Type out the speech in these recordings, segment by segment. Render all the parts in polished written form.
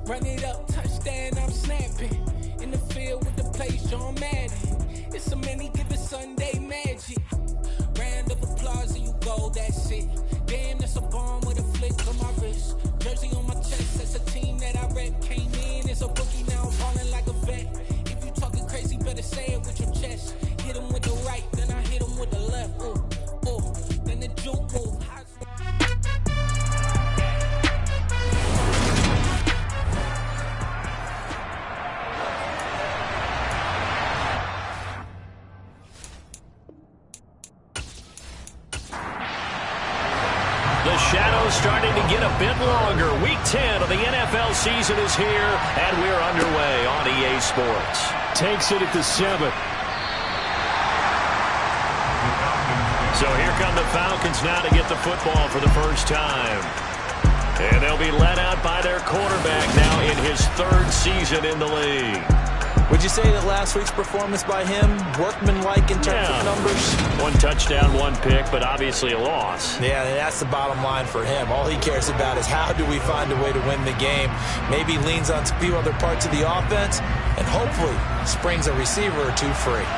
Run it up, touchdown, I'm snapping. In the field with the plays, John Madden. It's a many given Sunday magic. Round of applause and you go, that's it. Damn, that's a bomb with a flick on my wrist. Jersey on my chest, that's a team that I rep. Came in as a rookie, now I'm falling like a vet. If you talking crazy, better say it with your chest. Hit him with the right, then I hit him with the left. Ooh, ooh, then the juke move. The shadow's starting to get a bit longer. Week 10 of the NFL season is here, and we're underway on EA Sports. Takes it at the 7. So here come the Falcons now to get the football for the first time. And they'll be led out by their quarterback now in his 3rd season in the league. Would you say that last week's performance by him, workmanlike in terms of numbers? 1 touchdown, 1 pick, but obviously a loss. Yeah, that's the bottom line for him. All he cares about is how do we find a way to win the game. Maybe leans on a few other parts of the offense, and hopefully springs a receiver or two free.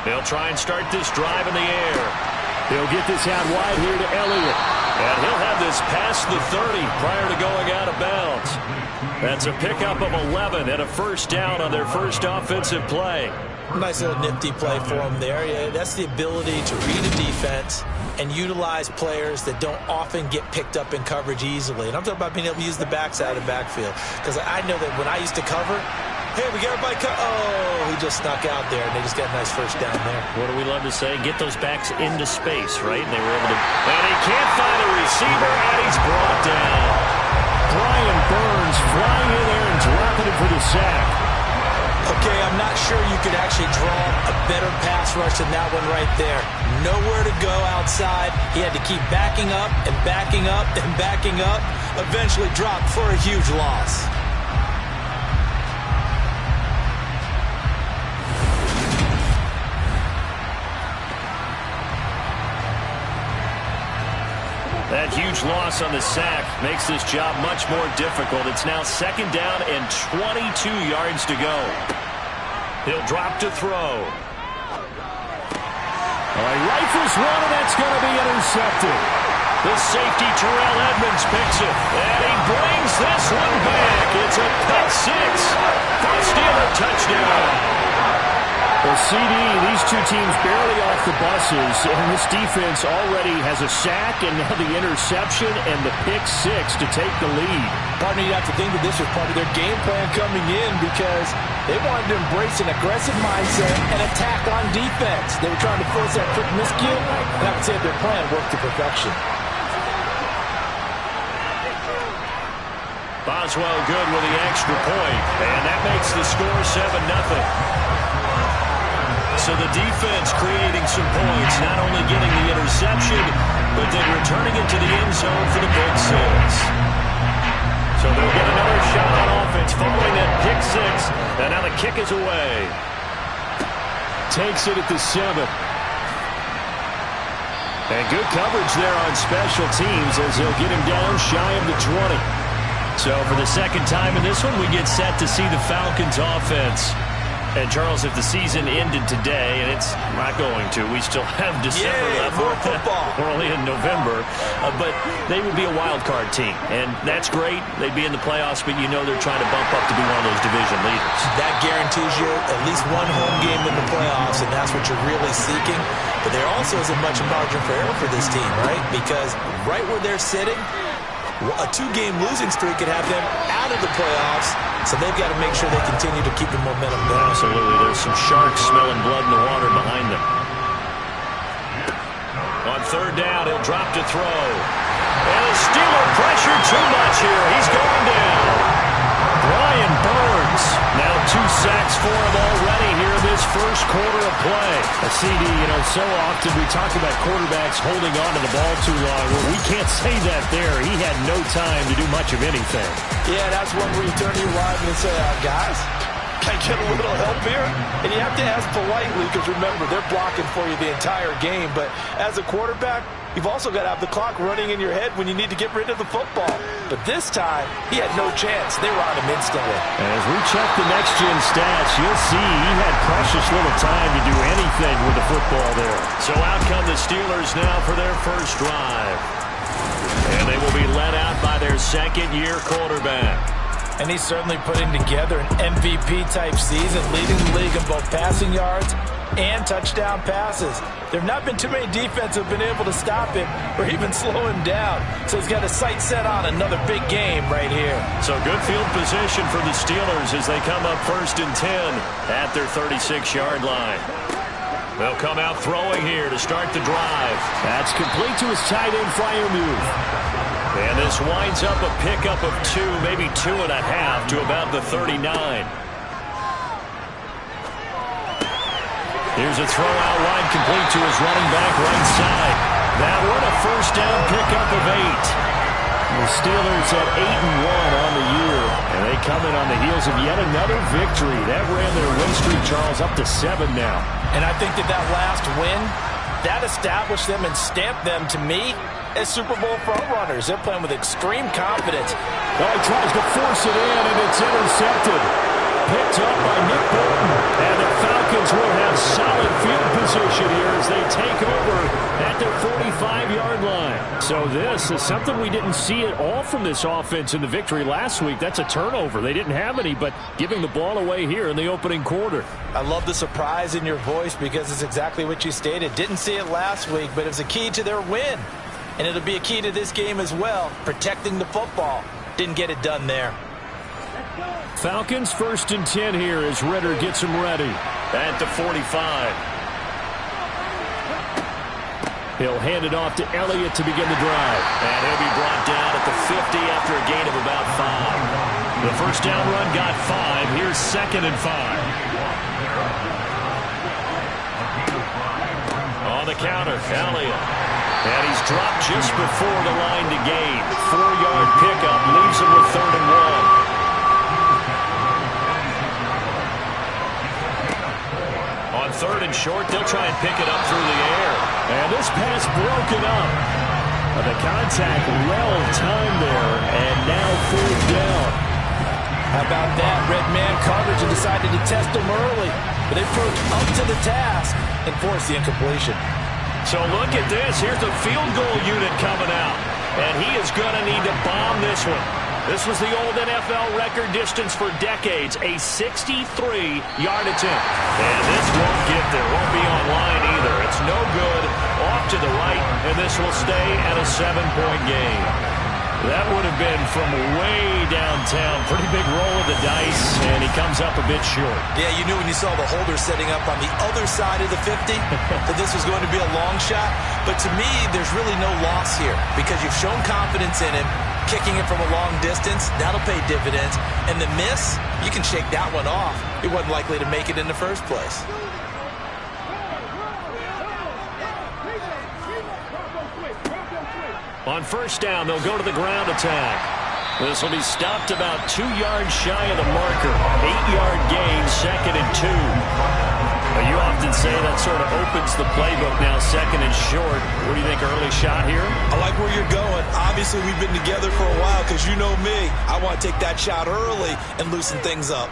They'll try and start this drive in the air. They'll get this out wide here to Elliott. And he'll have this past the 30 prior to going out of bounds. That's a pickup of 11 and a first down on their first offensive play. Nice little nifty play for him there. Yeah, that's the ability to read a defense and utilize players that don't often get picked up in coverage easily. And I'm talking about being able to use the backside of the backfield. Because I know that when I used to cover, hey, we got everybody he just snuck out there, and they just got a nice first down there. What do we love to say? Get those backs into space, right? And they were able to. And he can't find a receiver, and he's brought down. Brian Burns flying in there and dropping it for the sack. Okay, I'm not sure you could actually draw a better pass rush than that one right there. Nowhere to go outside. He had to keep backing up and backing up and backing up. Eventually dropped for a huge loss. That huge loss on the sack makes this job much more difficult. It's now 2nd down and 22 yards to go. He'll drop to throw. All right, rifles one, and that's going to be intercepted. The safety, Terrell Edmonds, picks it. And he brings this one back. It's a pick 6 for a Steeler touchdown. Well, CD, these two teams barely off the buses, and this defense already has a sack and now the interception and the pick 6 to take the lead. Partner, you have to think that this was part of their game plan coming in because they wanted to embrace an aggressive mindset and attack on defense. They were trying to force that quick miscue, and I would say their plan worked to perfection. Boswell good with the extra point, and that makes the score 7-0. So the defense creating some points, not only getting the interception, but then returning it to the end zone for the pick 6. So they'll get another shot on offense following that pick 6, and now the kick is away. Takes it at the 7. And good coverage there on special teams as they'll get him down shy of the 20. So for the 2nd time in this one, we get set to see the Falcons offense. And, Charles, if the season ended today, and it's not going to, we still have December left. More football. We're only in November. But they would be a wild card team. And that's great. They'd be in the playoffs, but you know they're trying to bump up to be one of those division leaders. That guarantees you at least one home game in the playoffs, and that's what you're really seeking. But there also isn't much margin for error for this team, right? Because right where they're sitting, a 2-game losing streak could have them out of the playoffs, so they've got to make sure they continue to keep the momentum going. Absolutely. There's some sharks smelling blood in the water behind them. On 3rd down, he'll drop to throw. And the Steeler pressure too much here. He's going down. Brian Burns. Now 2 sacks for him already here in this first quarter of play. A CD, so often we talk about quarterbacks holding on to the ball too long. Well, we can't say that there. He had no time to do much of anything. Yeah, that's one where you turn to your lineman and say, guys, Can I get a little help here? And you have to ask politely because, remember, they're blocking for you the entire game. But as a quarterback, you've also got to have the clock running in your head when you need to get rid of the football. But this time, he had no chance. They were on him instantly. And as we check the next-gen stats, you'll see he had precious little time to do anything with the football there. So out come the Steelers now for their first drive. And they will be led out by their second-year quarterback. And he's certainly putting together an MVP-type season, leading the league in both passing yards and touchdown passes. There have not been too many defenses who have been able to stop him or even slow him down. So he's got his sights set on another big game right here. So good field position for the Steelers as they come up 1st and 10 at their 36-yard line. They'll come out throwing here to start the drive. That's complete to his tight end flyer move. And this winds up a pickup of 2, maybe 2.5 to about the 39. Here's a throw out wide, complete to his running back right side. That one a first down pickup of 8. The Steelers at 8-1 on the year, and they come in on the heels of yet another victory. That ran their win streak, Charles, up to 7 now. And I think that last win, that established them and stamped them, to me, as Super Bowl frontrunners. They're playing with extreme confidence. Well, he tries to force it in, and it's intercepted. Picked up by Nick Bolton. And the Falcons will have solid field position here as they take over at their 45-yard line. So this is something we didn't see at all from this offense in the victory last week. That's a turnover. They didn't have any, but giving the ball away here in the opening quarter. I love the surprise in your voice because it's exactly what you stated. Didn't see it last week, but it was a key to their win. And it'll be a key to this game as well, protecting the football. Didn't get it done there. Falcons 1st and 10 here as Ritter gets him ready. At the 45. He'll hand it off to Elliott to begin the drive. And he'll be brought down at the 50 after a gain of about 5. The first down run got 5. Here's 2nd and 5. On the counter, Elliott. And he's dropped just before the line to gain. 4-yard pickup leaves him with 3rd and 1. On 3rd and short, they'll try and pick it up through the air. And this pass broken up. The contact well timed there, and now 4th down. How about that? Red man coverage and decided to test him early. But they proved up to the task and forced the incompletion. So look at this. Here's the field goal unit coming out. And he is going to need to bomb this one. This was the old NFL record distance for decades, a 63-yard attempt. And this won't get there. Won't be online either. It's no good. Off to the right, and this will stay at a 7-point game. That would have been from way downtown. Pretty big roll of the dice, and he comes up a bit short. Yeah, you knew when you saw the holder setting up on the other side of the 50 that this was going to be a long shot. But to me, there's really no loss here because you've shown confidence in him. Kicking it from a long distance, that'll pay dividends. And the miss, you can shake that one off. It wasn't likely to make it in the first place. On first down, they'll go to the ground attack. This will be stopped about 2 yards shy of the marker. 8-yard gain, 2nd and 2. Well, you often say that sort of opens the playbook now, 2nd and short. What do you think, early shot here? I like where you're going. Obviously, we've been together for a while because you know me. I want to take that shot early and loosen things up.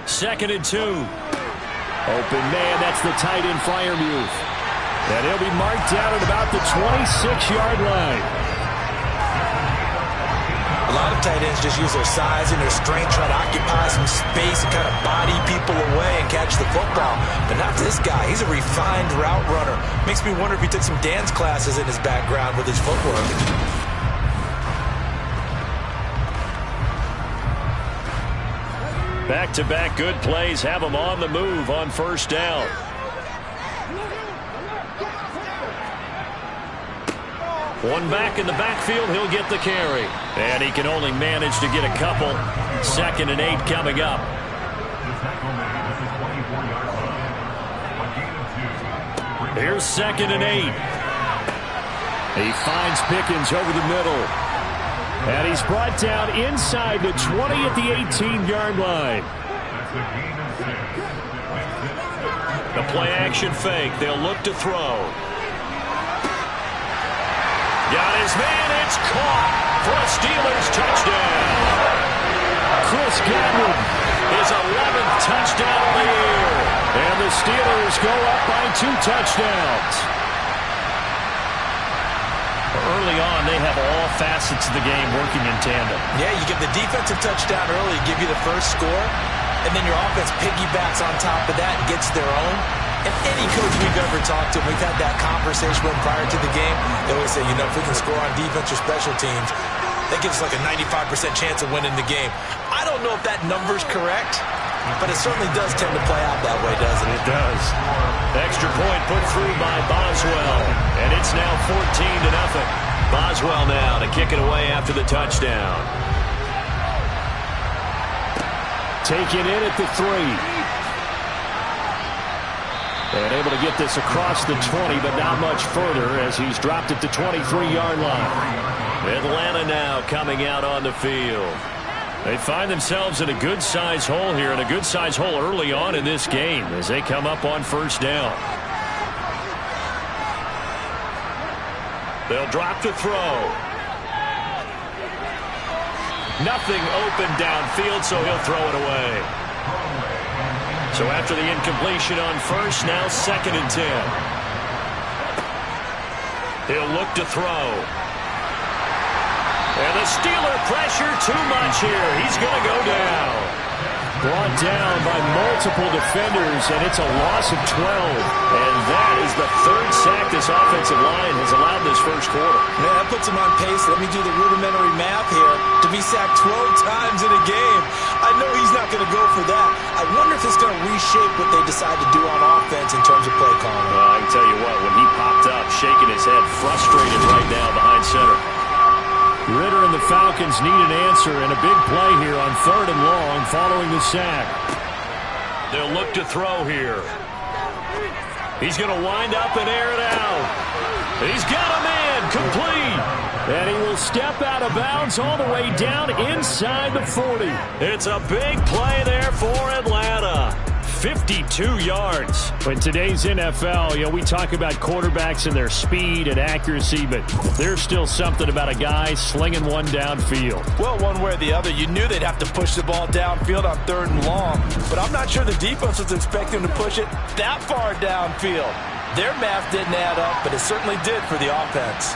2nd and 2. Open man, that's the tight end flyer move. And he'll be marked down at about the 26-yard line. A lot of tight ends just use their size and their strength, try to occupy some space and kind of body people away and catch the football. But not this guy. He's a refined route runner. Makes me wonder if he took some dance classes in his background with his footwork. Back-to-back good plays have him on the move on first down. One back in the backfield, he'll get the carry. And he can only manage to get a couple. 2nd and 8 coming up. Here's 2nd and 8. He finds Pickens over the middle. And he's brought down inside the 20 at the 18-yard line. The play-action fake. They'll look to throw. Got his man. It's caught for a Steelers touchdown. Chris Godwin, his 11th touchdown of the year. And the Steelers go up by 2 touchdowns. Early on, they have all facets of the game working in tandem. Yeah, you give the defensive touchdown early, give you the first score, and then your offense piggybacks on top of that and gets their own. And any coach we've ever talked to, we've had that conversation with prior to the game, they always say, if we can score on defense or special teams, that gives us like a 95% chance of winning the game. I don't know if that number's correct, but it certainly does tend to play out that way, doesn't it? It does. Extra point put through by Boswell, and it's now 14-0. Boswell now to kick it away after the touchdown. Taken in at the 3. And able to get this across the 20, but not much further as he's dropped it to 23-yard line. Atlanta now coming out on the field. They find themselves in a good-sized hole here, and a good-sized hole early on in this game as they come up on first down. They'll drop to throw. Nothing open downfield, so he'll throw it away. So after the incompletion on first, now 2nd and 10. He'll look to throw. And the Steeler pressure too much here. He's going to go down. Brought down by multiple defenders, and it's a loss of 12. And that is the 3rd sack this offensive line has allowed this first quarter. Man, that puts him on pace. Let me do the rudimentary math here. To be sacked 12 times in a game, I know he's not going to go for that. I wonder if it's going to reshape what they decide to do on offense in terms of play calling. Well, I can tell you what, when he popped up, shaking his head, frustrated right now behind center. Ritter and the Falcons need an answer, and a big play here on 3rd and long following the sack. They'll look to throw here. He's going to wind up and air it out. He's got a man complete. And he will step out of bounds all the way down inside the 40. It's a big play there for Atlanta. 52 yards. In today's NFL, we talk about quarterbacks and their speed and accuracy, but there's still something about a guy slinging one downfield. Well, one way or the other, you knew they'd have to push the ball downfield on 3rd and long, but I'm not sure the defense was expecting to push it that far downfield. Their math didn't add up, but it certainly did for the offense.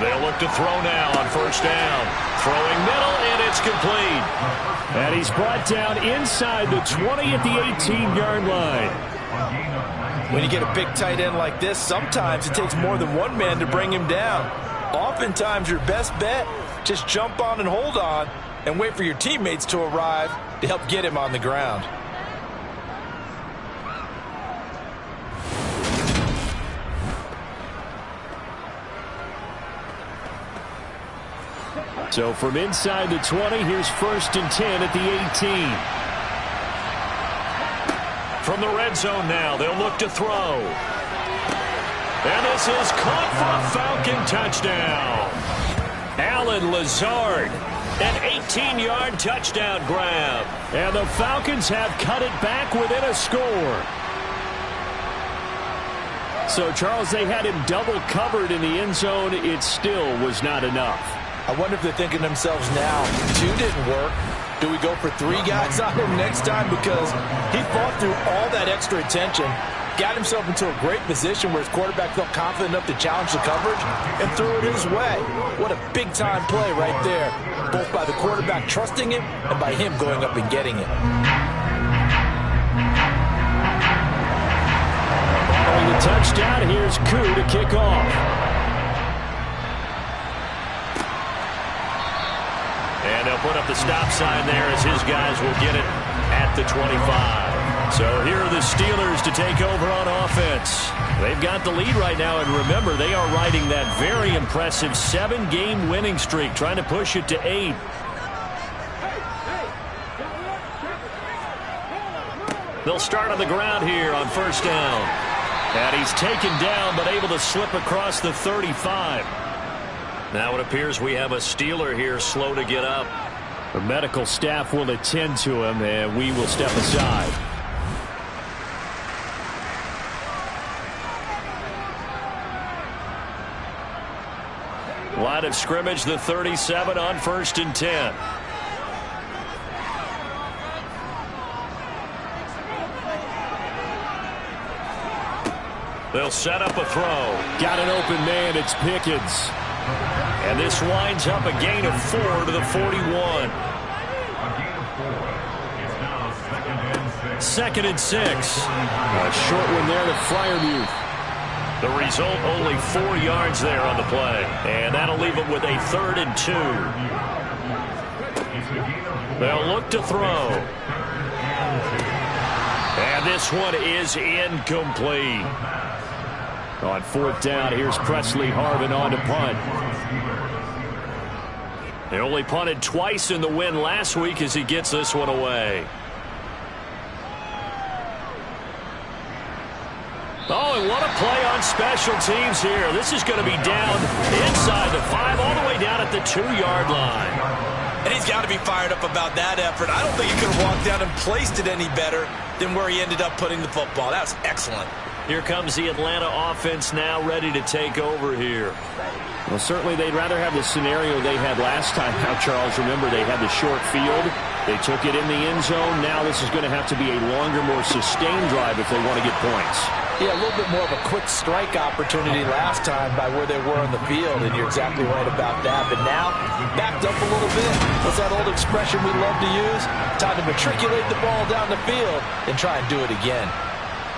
They'll look to throw now on first down. Throwing middle, and it's complete. And he's brought down inside the 20 at the 18-yard line. When you get a big tight end like this, sometimes it takes more than one man to bring him down. Oftentimes, your best bet, just jump on and hold on and wait for your teammates to arrive to help get him on the ground. So from inside the 20, here's 1st and 10 at the 18. From the red zone now, they'll look to throw. And this is caught for a Falcon touchdown. Allen Lazard, an 18-yard touchdown grab. And the Falcons have cut it back within a score. So, Charles, they had him double covered in the end zone. It still was not enough. I wonder if they're thinking to themselves now, 2 didn't work. Do we go for 3 guys on him next time? Because he fought through all that extra attention, got himself into a great position where his quarterback felt confident enough to challenge the coverage and threw it his way. What a big-time play right there, both by the quarterback trusting him and by him going up and getting it. Following the touchdown, here's Koo to kick off. And they'll put up the stop sign there as his guys will get it at the 25. So here are the Steelers to take over on offense. They've got the lead right now, and remember, they are riding that very impressive 7-game winning streak, trying to push it to 8. They'll start on the ground here on first down. And he's taken down, but able to slip across the 35. Now it appears we have a Steeler here slow to get up. The medical staff will attend to him, and we will step aside. Line of scrimmage, the 37 on 1st and 10. They'll set up a throw. Got an open man. It's Pickens. And this winds up a gain of 4 to the 41. 2nd and 6. A short one there to Freiermuth. The result, only 4 yards there on the play. And that'll leave them with a 3rd and 2. They'll look to throw. And this one is incomplete. On 4th down, here's Presley Harvin on to punt. They only punted twice in the win last week as he gets this one away. Oh, and what a play on special teams here. This is going to be down inside the 5, all the way down at the 2-yard line. And he's got to be fired up about that effort. I don't think he could have walked down and placed it any better than where he ended up putting the football. That was excellent. Here comes the Atlanta offense now ready to take over here. Well, certainly they'd rather have the scenario they had last time. Now, Charles, remember they had the short field. They took it in the end zone. Now this is going to have to be a longer, more sustained drive if they want to get points. Yeah, a little bit more of a quick strike opportunity last time by where they were on the field, and you're exactly right about that. But now, backed up a little bit. What's that old expression we love to use? Time to matriculate the ball down the field and try and do it again.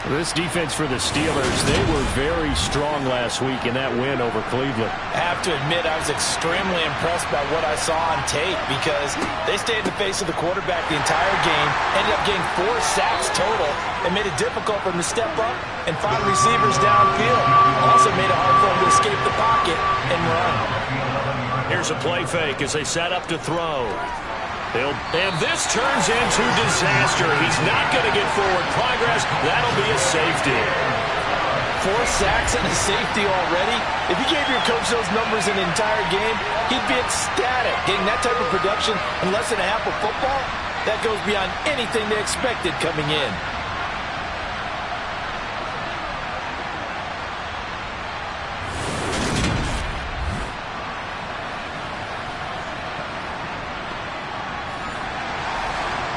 This defense for the Steelers, they were very strong last week in that win over Cleveland. I have to admit, I was extremely impressed by what I saw on tape because they stayed in the face of the quarterback the entire game, ended up getting 4 sacks total, and made it difficult for him to step up and find receivers downfield. Also made it hard for him to escape the pocket and run. Here's a play fake as they set up to throw. And this turns into disaster. He's not going to get forward progress. That'll be a safety. 4 sacks and a safety already. If you gave your coach those numbers in the entire game, he'd be ecstatic. Getting that type of production in less than a half of football, that goes beyond anything they expected coming in.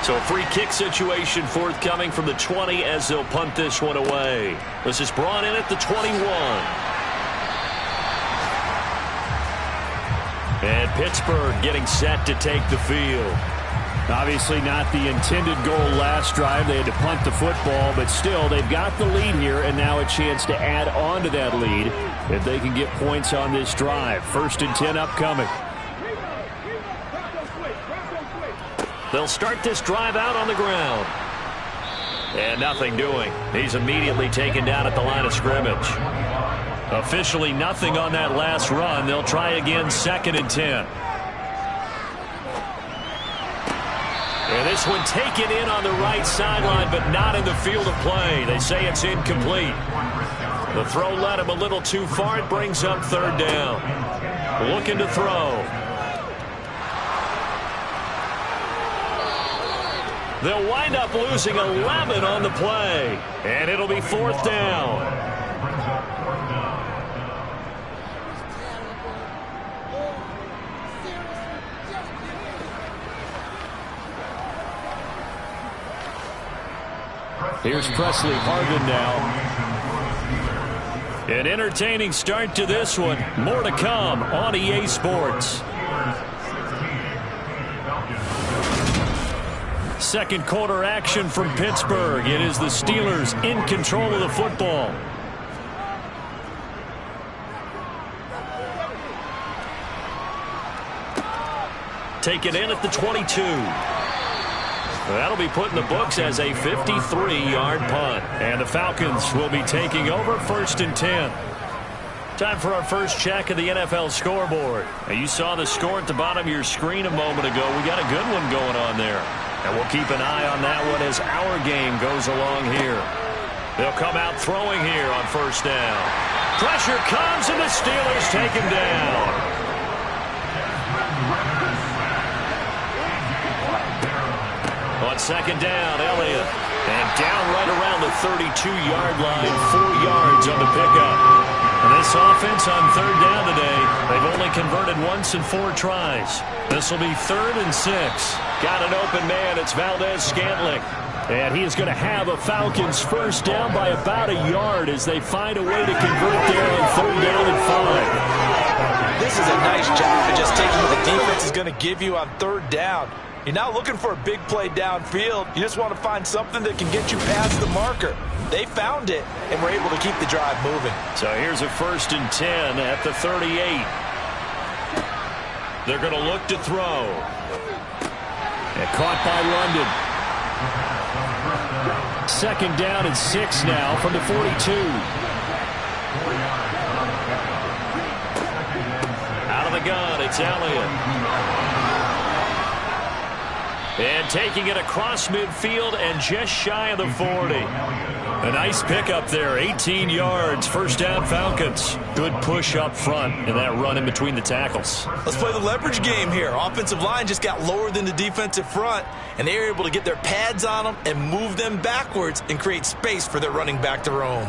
So a free kick situation forthcoming from the 20 as they'll punt this one away. This is brought in at the 21. And Pittsburgh getting set to take the field. Obviously not the intended goal last drive. They had to punt the football, but still they've got the lead here and now a chance to add on to that lead if they can get points on this drive. 1st and 10 upcoming. They'll start this drive out on the ground. And nothing doing. He's immediately taken down at the line of scrimmage. Officially nothing on that last run. They'll try again 2nd and 10. And this one taken in on the right sideline, but not in the field of play. They say it's incomplete. The throw led him a little too far. It brings up 3rd down. Looking to throw. They'll wind up losing 11 on the play. And it'll be 4th down. Here's Presley Harvin now. An entertaining start to this one. More to come on EA Sports. 2nd quarter action from Pittsburgh. It is the Steelers in control of the football. Take it in at the 22. That'll be put in the books as a 53-yard punt. And the Falcons will be taking over 1st and 10. Time for our first check of the NFL scoreboard. Now, you saw the score at the bottom of your screen a moment ago. We got a good one going on there. And we'll keep an eye on that one as our game goes along here. They'll come out throwing here on 1st down. Pressure comes, and the Steelers take him down. On second down, Elliott. And down right around the 32-yard line, 4 yards on the pickup. And this offense on third down today, they've only converted once in 4 tries. This will be 3rd and 6. Got an open man. It's Valdez-Scantling. And he is going to have a Falcons first down by about a yard as they find a way to convert there on third down and 5. This is a nice job of just taking what the defense is going to give you on third down. You're not looking for a big play downfield. You just want to find something that can get you past the marker. They found it and were able to keep the drive moving. So here's a 1st and 10 at the 38. They're going to look to throw. And caught by London. 2nd down and 6 now from the 42. Out of the gun, it's Elliott. And taking it across midfield and just shy of the 40. A nice pickup there, 18 yards, first down Falcons. Good push up front and that run in between the tackles. Let's play the leverage game here. Offensive line just got lower than the defensive front, and they were able to get their pads on them and move them backwards and create space for their running back to roam.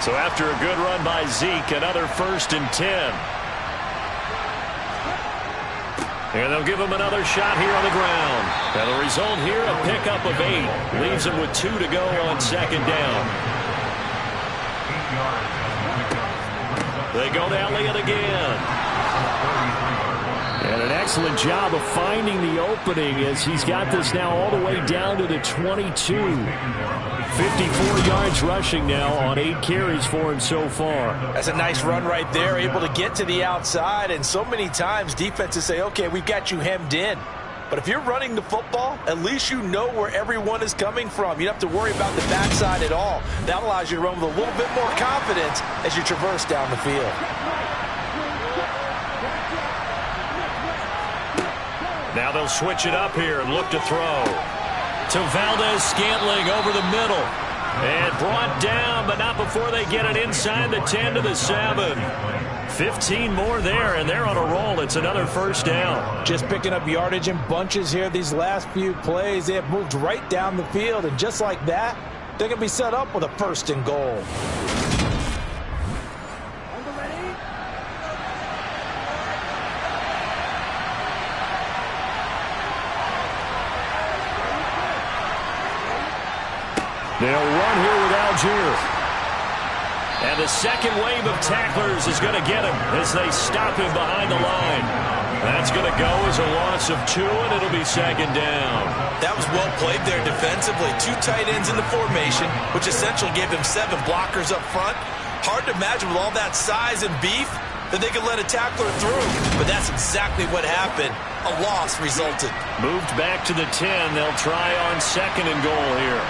So after a good run by Zeke, another 1st and 10. And they'll give him another shot here on the ground. And the result here, a pickup of 8. Leaves him with 2 to go on 2nd down. They go to Elliott again. And an excellent job of finding the opening as he's got this now all the way down to the 22. 54 yards rushing now on 8 carries for him so far. That's a nice run right there, able to get to the outside. And so many times defenses say, okay, we've got you hemmed in. But if you're running the football, at least you know where everyone is coming from. You don't have to worry about the backside at all. That allows you to run with a little bit more confidence as you traverse down the field. Now they'll switch it up here and look to throw. To Valdez-Scantling over the middle. And brought down, but not before they get it inside the 10 to the 7. 15 more there, and they're on a roll. It's another first down. Just picking up yardage in bunches here these last few plays. They have moved right down the field, and just like that, they're going to be set up with a 1st and goal. They'll run here with Algier. And the second wave of tacklers is going to get him as they stop him behind the line. That's going to go as a loss of 2, and it'll be 2nd down. That was well played there defensively. 2 tight ends in the formation, which essentially gave them 7 blockers up front. Hard to imagine with all that size and beef that they could let a tackler through. But that's exactly what happened. A loss resulted. Moved back to the 10. They'll try on 2nd and goal here.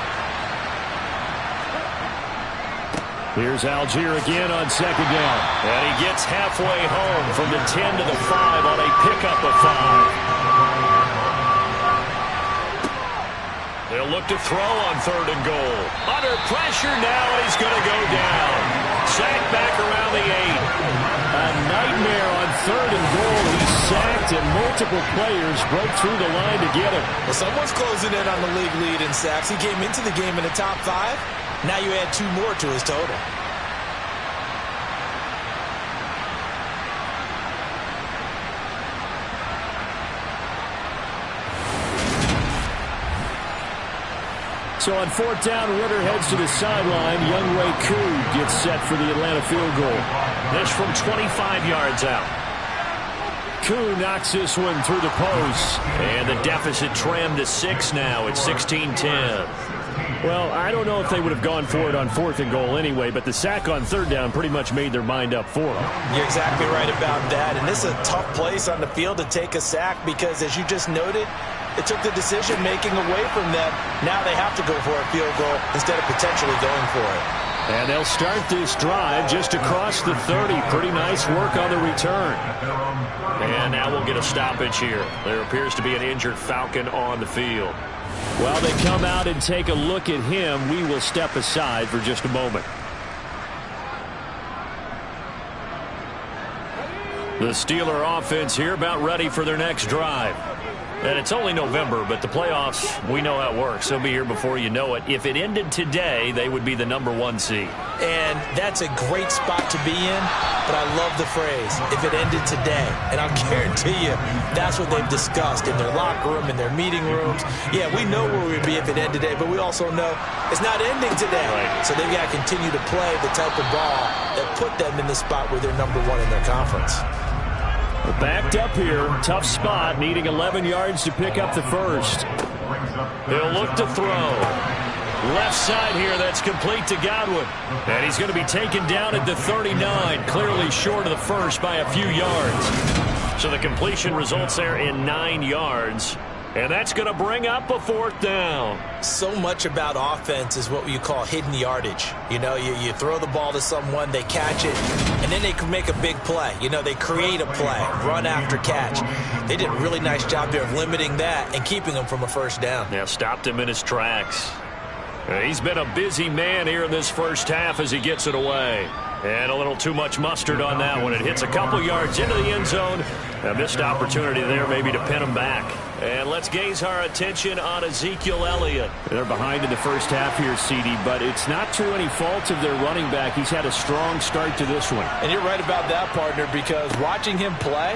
Here's Algier again on 2nd down. And he gets halfway home from the 10 to the 5 on a pickup of 5. They'll look to throw on 3rd and goal. Under pressure now, and he's going to go down. Sacked back around the 8. A nightmare on 3rd and goal. He's sacked, and multiple players broke through the line to get him. Well, someone's closing in on the league lead in sacks. He came into the game in the top 5. Now you add 2 more to his total. So on 4th down, Ritter heads to the sideline. Younghoe Koo gets set for the Atlanta field goal. This from 25 yards out. Koo knocks this one through the post. And the deficit trimmed to 6 now. It's 16-10. Well, I don't know if they would have gone for it on 4th and goal anyway, but the sack on 3rd down pretty much made their mind up for them. You're exactly right about that, and this is a tough place on the field to take a sack because, as you just noted, it took the decision-making away from them. Now they have to go for a field goal instead of potentially going for it. And they'll start this drive just across the 30. Pretty nice work on the return. And now we'll get a stoppage here. There appears to be an injured Falcon on the field. While they come out and take a look at him, we will step aside for just a moment. The Steeler offense here about ready for their next drive. And it's only November, but the playoffs, we know how it works. They'll be here before you know it. If it ended today, they would be the #1 seed. And that's a great spot to be in, but I love the phrase, if it ended today. And I'll guarantee you, that's what they've discussed in their locker room, in their meeting rooms. Yeah, we know where we'd be if it ended today, but we also know it's not ending today. Right. So they've got to continue to play the type of ball that put them in the spot where they're #1 in their conference. Backed up here, tough spot, needing 11 yards to pick up the first. He'll look to throw. Left side here, that's complete to Godwin. And he's going to be taken down at the 39, clearly short of the first by a few yards. So the completion results there in 9 yards. And that's going to bring up a 4th down. So much about offense is what you call hidden yardage. You know, you throw the ball to someone, they catch it, and then they can make a big play. You know, they create a play, run after catch. They did a really nice job there of limiting that and keeping him from a first down. Yeah, stopped him in his tracks. He's been a busy man here in this first half as he gets it away. And a little too much mustard on that one. It hits a couple yards into the end zone. A missed opportunity there maybe to pin him back. And let's gaze our attention on Ezekiel Elliott. They're behind in the first half here, CD, but it's not through any fault of their running back. He's had a strong start to this one. And you're right about that, partner, because watching him play,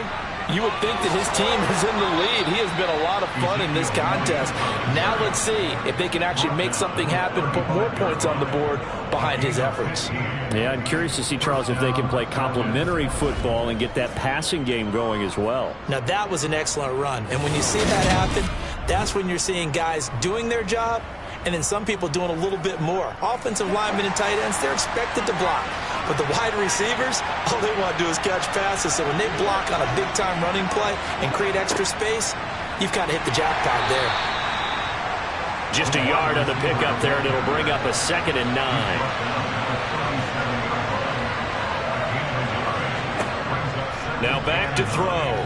you would think that his team is in the lead. He has been a lot of fun in this contest. Now let's see if they can actually make something happen, put more points on the board behind his efforts. Yeah, I'm curious to see, Charles, if they can play complementary football and get that passing game going as well. Now, that was an excellent run. And when you see that happen, that's when you're seeing guys doing their job and then some people doing a little bit more. Offensive linemen and tight ends, they're expected to block. But the wide receivers, all they want to do is catch passes. So when they block on a big-time running play and create extra space, you've kind of hit the jackpot there. Just a yard on the pickup there, and it'll bring up a 2nd and 9. Now back to throw.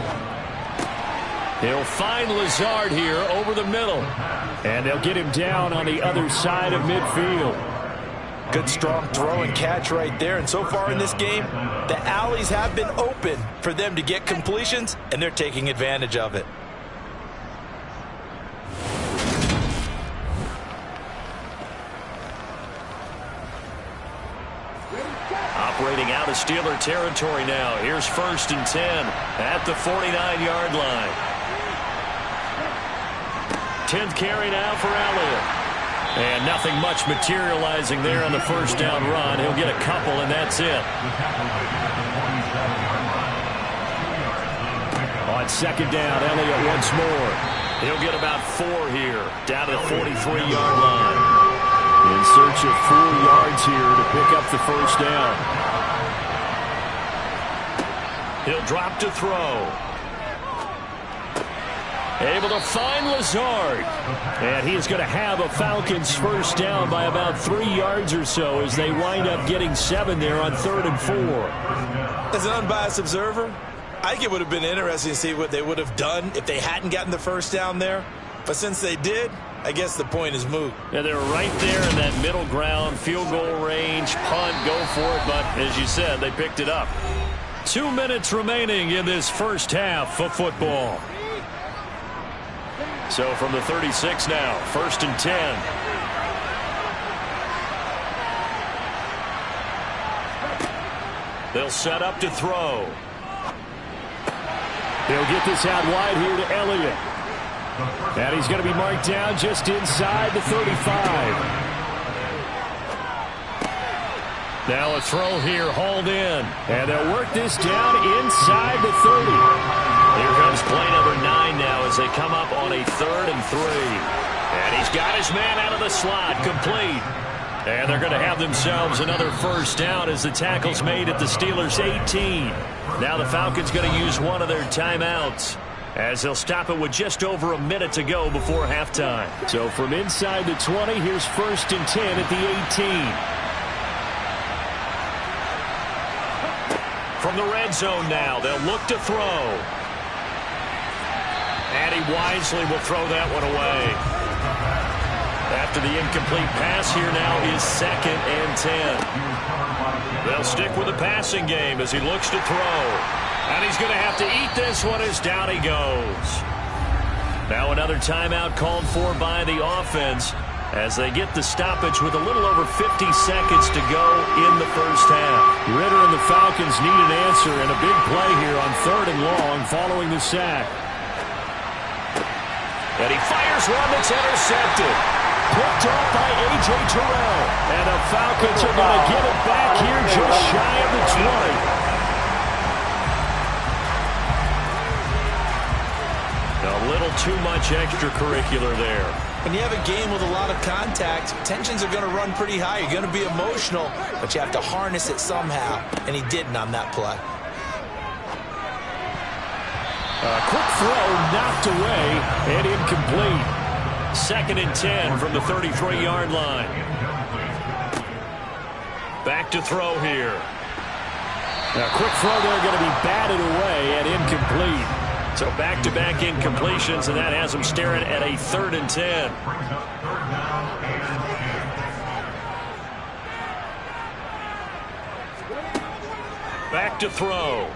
He'll find Lazard here over the middle. And they'll get him down on the other side of midfield. Good strong throw and catch right there. And so far in this game, the alleys have been open for them to get completions, and they're taking advantage of it. Operating out of Steeler territory now. Here's 1st and 10 at the 49-yard line. 10th carry now for Elliott. And nothing much materializing there on the first down run. He'll get a couple, and that's it. On 2nd down, Elliott once more. He'll get about 4 here, down to the 43-yard line. In search of 4 yards here to pick up the first down. He'll drop to throw. Able to find Lazard. And he is going to have a Falcons first down by about 3 yards or so as they wind up getting 7 there on 3rd and 4. As an unbiased observer, I think it would have been interesting to see what they would have done if they hadn't gotten the first down there. But since they did, I guess the point is moot. Yeah, they're right there in that middle ground, field goal range, punt, go for it. But as you said, they picked it up. 2 minutes remaining in this first half of football. So from the 36 now, 1st and 10. They'll set up to throw. They'll get this out wide here to Elliott. And he's going to be marked down just inside the 35. Now a throw here, hauled in. And they'll work this down inside the 30. Here comes play number 9 now as they come up on a 3rd and 3. And he's got his man out of the slot, complete. And they're going to have themselves another first down as the tackle's made at the Steelers' 18. Now the Falcons going to use one of their timeouts as they'll stop it with just over a minute to go before halftime. So from inside the 20, here's 1st and 10 at the 18. From the red zone now, they'll look to throw. And he wisely will throw that one away. After the incomplete pass, here now is 2nd and 10. They'll stick with the passing game as he looks to throw. And he's going to have to eat this one as down he goes. Now another timeout called for by the offense as they get the stoppage with a little over 50 seconds to go in the first half. Ritter and the Falcons need an answer and a big play here on 3rd and long following the sack. And he fires one that's intercepted. Picked off by A.J. Terrell. And the Falcons are going to get it back here just shy of the 20. A little too much extracurricular there. When you have a game with a lot of contact, tensions are going to run pretty high. You're going to be emotional, but you have to harness it somehow, and he didn't on that play. A quick throw knocked away and incomplete. 2nd and 10 from the 33-yard line. Back to throw here. A quick throw there going to be batted away and incomplete. So back-to-back incompletions, and that has them staring at a 3rd and 10. Back to throw.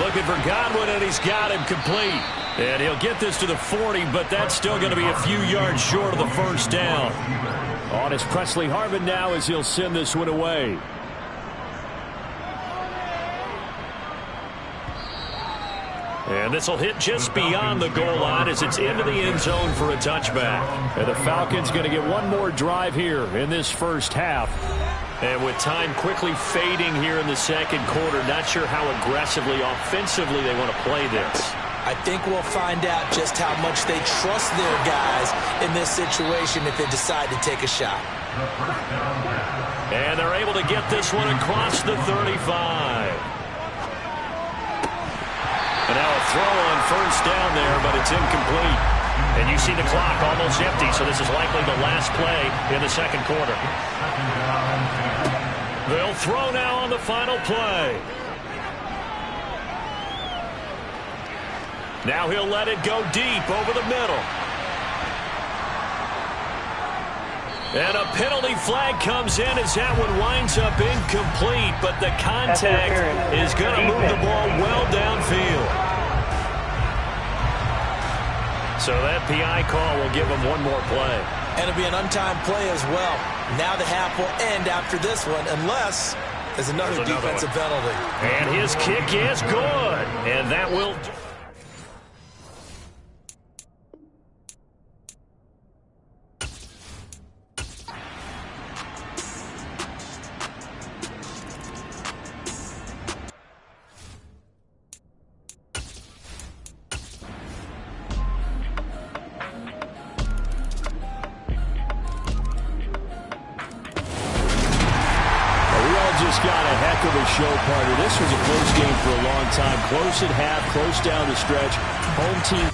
Looking for Godwin, and he's got him complete. And he'll get this to the 40, but that's still going to be a few yards short of the first down. On is Presley Harvin now as he'll send this one away. And this will hit just beyond the goal line as it's into the end zone for a touchback. And the Falcons going to get one more drive here in this first half. And with time quickly fading here in the second quarter, not sure how aggressively, offensively they want to play this. I think we'll find out just how much they trust their guys in this situation if they decide to take a shot. And they're able to get this one across the 35. And now a throw on first down there, but it's incomplete. And you see the clock almost empty, so this is likely the last play in the second quarter. They'll throw now on the final play. Now he'll let it go deep over the middle. And a penalty flag comes in as that one winds up incomplete, but the contact is going to move the ball well downfield. So that PI call will give them one more play. And it'll be an untimed play as well. Now the half will end after this one, unless there's another defensive penalty. And his kick is good. And that will... Got a heck of a show party. This was a close game for a long time. Close at half, close down the stretch. Home team.